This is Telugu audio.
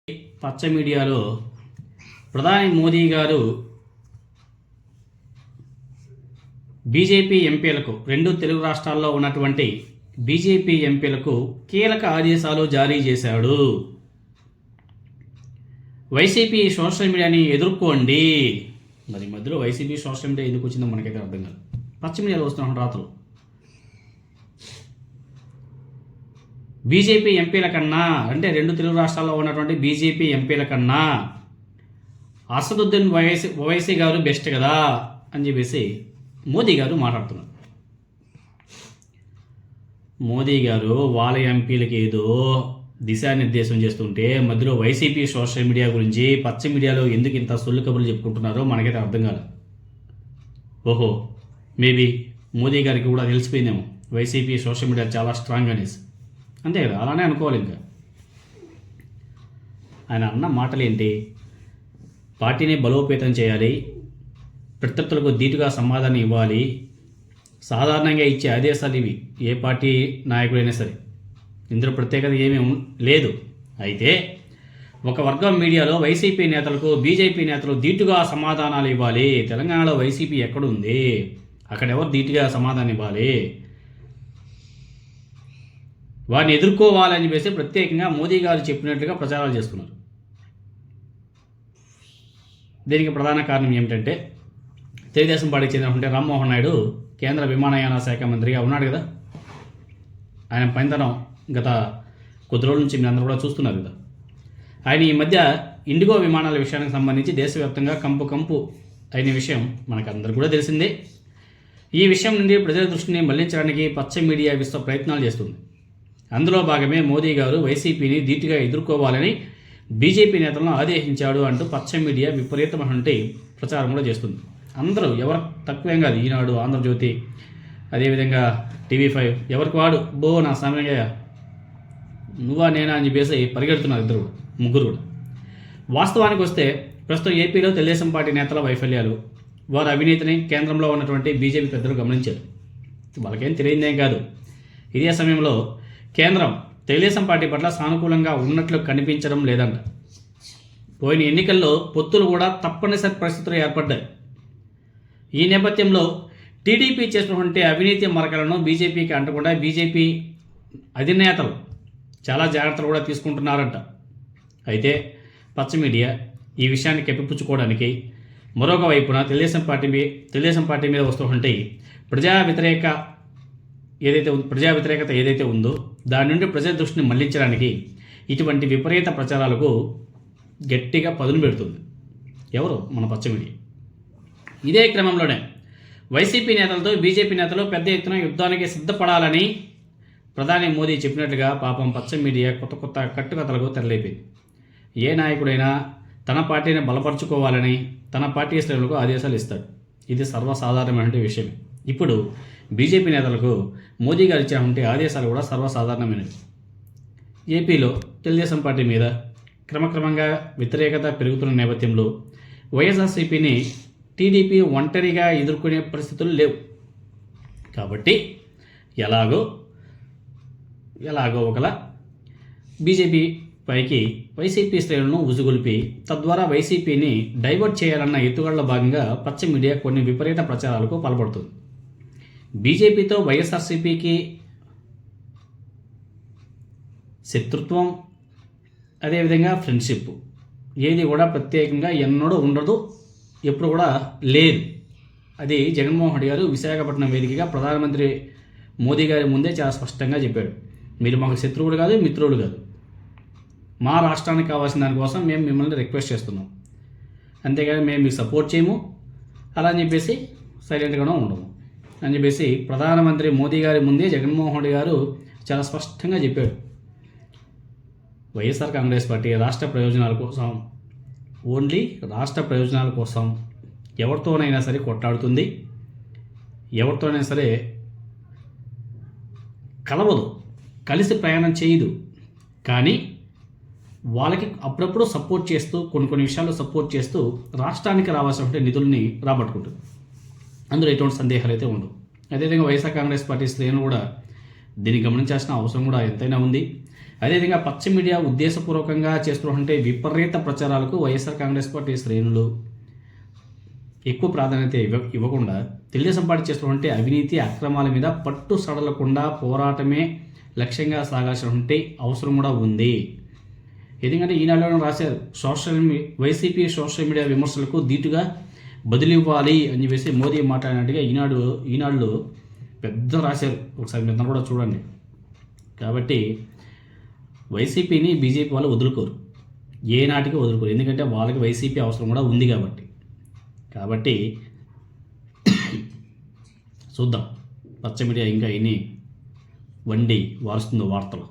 పచ్చ మీడియాలో ప్రధాని మోదీ గారు బీజేపీ ఎంపీలకు రెండు తెలుగు రాష్ట్రాల్లో ఉన్నటువంటి బీజేపీ ఎంపీలకు కీలక ఆదేశాలు జారీ చేశాడు. వైసీపీ సోషల్ మీడియాని ఎదుర్కోండి. మరి మధ్యలో వైసీపీ సోషల్ మీడియా ఎందుకు వచ్చిందో మనకైతే అర్థం కాదు. పచ్చ మీడియాలో వస్తున్నాం రాత్రులు బీజేపీ ఎంపీల కన్నా, అంటే రెండు తెలుగు రాష్ట్రాల్లో ఉన్నటువంటి బీజేపీ ఎంపీల కన్నా అసదుద్దీన్ ఓవైసీ గారు బెస్ట్ కదా అని చెప్పేసి మోదీ గారు మాట్లాడుతున్నారు. మోదీ గారు వాళ్ళ ఎంపీలకి ఏదో దిశానిర్దేశం చేస్తుంటే మధ్యలో వైసీపీ సోషల్ మీడియా గురించి పచ్చ మీడియాలో ఎందుకు ఇంత సొల్లు కబుర్లు చెప్పుకుంటున్నారో మనకైతే అర్థం కాదు. ఓహో, మేబీ మోదీ గారికి కూడా తెలిసిపోయిందేమో వైసీపీ సోషల్ మీడియా చాలా స్ట్రాంగ్ అనేసి. అంతే కదా, అలానే అనుకోవాలి. ఇంకా ఆయన అన్న మాటలు ఏంటి? పార్టీని బలోపేతం చేయాలి, ప్రత్యర్థులకు ధీటుగా సమాధానం ఇవ్వాలి, సాధారణంగా ఇచ్చే ఆదేశాలు ఇవి ఏ పార్టీ నాయకుడైనా సరే. ఇందులో ప్రత్యేకత ఏమీ లేదు. అయితే ఒక వర్గం మీడియాలో వైసీపీ నేతలకు బీజేపీ నేతలు ధీటుగా సమాధానాలు ఇవ్వాలి, తెలంగాణలో వైసీపీ ఎక్కడుంది, అక్కడ ఎవరు ధీటుగా సమాధానం ఇవ్వాలి, వారిని ఎదుర్కోవాలని చెప్పేసి ప్రత్యేకంగా మోదీ గారు చెప్పినట్లుగా ప్రచారాలు చేస్తున్నారు. దీనికి ప్రధాన కారణం ఏమిటంటే తెలుగుదేశం పార్టీకి చెందినటువంటి రామ్మోహన్ నాయుడు కేంద్ర విమానయాన శాఖ మంత్రిగా ఉన్నాడు కదా. ఆయన పనితనం గత కొద్ది రోజుల నుంచి మీరు అందరూ కూడా చూస్తున్నారు కదా. ఆయన ఈ మధ్య ఇండిగో విమానాల విషయానికి సంబంధించి దేశవ్యాప్తంగా కంపు అయిన విషయం మనకందరూ కూడా తెలిసిందే. ఈ విషయం నుండి ప్రజల దృష్టిని మళ్లించడానికి పచ్చ మీడియా విశ్వ ప్రయత్నాలు చేస్తుంది. అందులో భాగమే మోదీ గారు వైసీపీని ధీటుగా ఎదుర్కోవాలని బీజేపీ నేతలను ఆదేశించాడు అంటూ పచ్చ మీడియా విపరీతమైనటువంటి ప్రచారం కూడా చేస్తుంది. అందరూ ఎవరు తక్కువేం కాదు, ఈనాడు, ఆంధ్రజ్యోతి, అదేవిధంగా TV5 ఎవరికి వాడు నా సమయ నువ్వా నేనా అని చెప్పేసి పరిగెడుతున్నారు ముగ్గురు కూడా. వాస్తవానికి వస్తే ప్రస్తుతం ఏపీలో తెలుగుదేశం పార్టీ నేతల వైఫల్యాలు, వారి అవినీతిని కేంద్రంలో ఉన్నటువంటి బీజేపీ పెద్దలు గమనించారు. వాళ్ళకేం తెలియదేం కాదు. ఇదే సమయంలో కేంద్రం తెలుగుదేశం పార్టీ పట్ల సానుకూలంగా ఉన్నట్లు కనిపించడం లేదంట. పోయిన ఎన్నికల్లో పొత్తులు కూడా తప్పనిసరి పరిస్థితులు ఏర్పడ్డాయి. ఈ నేపథ్యంలో టీడీపీ చేసినటువంటి అవినీతి మరకలను బీజేపీకి అంటకుండా బీజేపీ అధినేతలు చాలా జాగ్రత్తలు కూడా తీసుకుంటున్నారంట. అయితే పచ్చ మీడియా ఈ విషయాన్ని కప్పిపుచ్చుకోవడానికి మరొక వైపున తెలుగుదేశం పార్టీ మీద వస్తున్నటువంటి ప్రజా వ్యతిరేకత ఏదైతే ఉందో దాని నుండి ప్రజల దృష్టిని మళ్లించడానికి ఇటువంటి విపరీత ప్రచారాలకు గట్టిగా పదును పెడుతుంది ఎవరు? మన పచ్చ మీడియా. ఇదే క్రమంలోనే వైసీపీ నేతలతో బీజేపీ నేతలు పెద్ద ఎత్తున యుద్ధానికి సిద్ధపడాలని ప్రధాని మోదీ చెప్పినట్లుగా పాపం పచ్చ మీడియా కొత్త కట్టుకథలకు తెరలేపింది. ఏ నాయకుడైనా తన పార్టీని బలపరుచుకోవాలని తన పార్టీ శ్రేణులకు ఆదేశాలు ఇస్తాడు. ఇది సర్వసాధారణమైన విషయం. ఇప్పుడు బీజేపీ నేతలకు మోదీ గారు ఇచ్చినటువంటి ఆదేశాలు కూడా సర్వసాధారణమైనవి. ఏపీలో తెలుగుదేశం పార్టీ మీద క్రమక్రమంగా వ్యతిరేకత పెరుగుతున్న నేపథ్యంలో వైఎస్ఆర్సీపీని టీడీపీ ఒంటరిగా ఎదుర్కొనే పరిస్థితులు లేవు. కాబట్టి ఎలాగో ఒకలా బీజేపీ పైకి వైసీపీ శ్రేణులను ఉసుగొల్పి తద్వారా వైసీపీని డైవర్ట్ చేయాలన్న ఎత్తుగడలో భాగంగా పచ్చ మీడియా కొన్ని విపరీత ప్రచారాలకు పాల్పడుతుంది. బీజేపీతో వైఎస్ఆర్సీపీకి శత్రుత్వం, అదేవిధంగా ఫ్రెండ్షిప్ ఏది కూడా ప్రత్యేకంగా ఎన్నడూ ఉండదు, ఎప్పుడు కూడా లేదు. అది జగన్మోహన్ రెడ్డి గారు విశాఖపట్నం వేదికగా ప్రధానమంత్రి మోదీ గారి ముందే చాలా స్పష్టంగా చెప్పాడు. మీరు మాకు శత్రువులు కాదు, మిత్రులు కాదు, మా రాష్ట్రానికి కావాల్సిన దానికోసం మేము మిమ్మల్ని రిక్వెస్ట్ చేస్తున్నాం, అంతేగాని మేము మీకు సపోర్ట్ చేయము, అలా అని చెప్పేసి సైలెంట్గానే ఉండము అని చెప్పేసి ప్రధానమంత్రి మోదీ గారి ముందే జగన్మోహన్ రెడ్డి గారు చాలా స్పష్టంగా చెప్పాడు. వైఎస్ఆర్ కాంగ్రెస్ పార్టీ రాష్ట్ర ప్రయోజనాల కోసం, ఓన్లీ రాష్ట్ర ప్రయోజనాల కోసం ఎవరితోనైనా సరే కొట్లాడుతుంది, ఎవరితోనైనా సరే కలవదు, కలిసి ప్రయాణం చేయదు. కానీ వాళ్ళకి అప్పుడప్పుడు సపోర్ట్ చేస్తూ కొన్ని విషయాల్లో సపోర్ట్ చేస్తూ రాష్ట్రానికి రావాల్సినటువంటి నిధుల్ని రాబట్టుకుంటుంది. అందులో ఎటువంటి సందేహాలు అయితే ఉండవు. అదేవిధంగా వైఎస్ఆర్ కాంగ్రెస్ పార్టీ శ్రేణులు కూడా దీన్ని గమనించాల్సిన అవసరం కూడా ఎంతైనా ఉంది. అదేవిధంగా పచ్చ మీడియా ఉద్దేశపూర్వకంగా చేస్తున్నటువంటి విపరీత ప్రచారాలకు వైఎస్ఆర్ కాంగ్రెస్ పార్టీ శ్రేణులు ఎక్కువ ప్రాధాన్యత ఇవ్వకుండా తెలుగుదేశం పార్టీ చేస్తున్నటువంటి అవినీతి అక్రమాల మీద పట్టు సడలకుండా పోరాటమే లక్ష్యంగా సాగాల్సినటువంటి అవసరం కూడా ఉంది. ఎందుకంటే ఈనాడులో రాశారు, వైసీపీ సోషల్ మీడియా విమర్శలకు ధీటుగా బదిలివ్వాలి అని చెప్పేసి మోదీ మాట్లాడినట్టుగా ఈనాడులో పెద్ద రాశారు. ఒకసారి మీరు కూడా చూడండి. కాబట్టి వైసీపీని బీజేపీ వాళ్ళు వదులుకోరు, ఏనాటికి వదులుకోరు. ఎందుకంటే వాళ్ళకి వైసీపీ అవసరం కూడా ఉంది కాబట్టి చూద్దాం పచ్చ మీడియా ఇంకా ఎన్ని వండి వారుస్తుందో వార్తలు.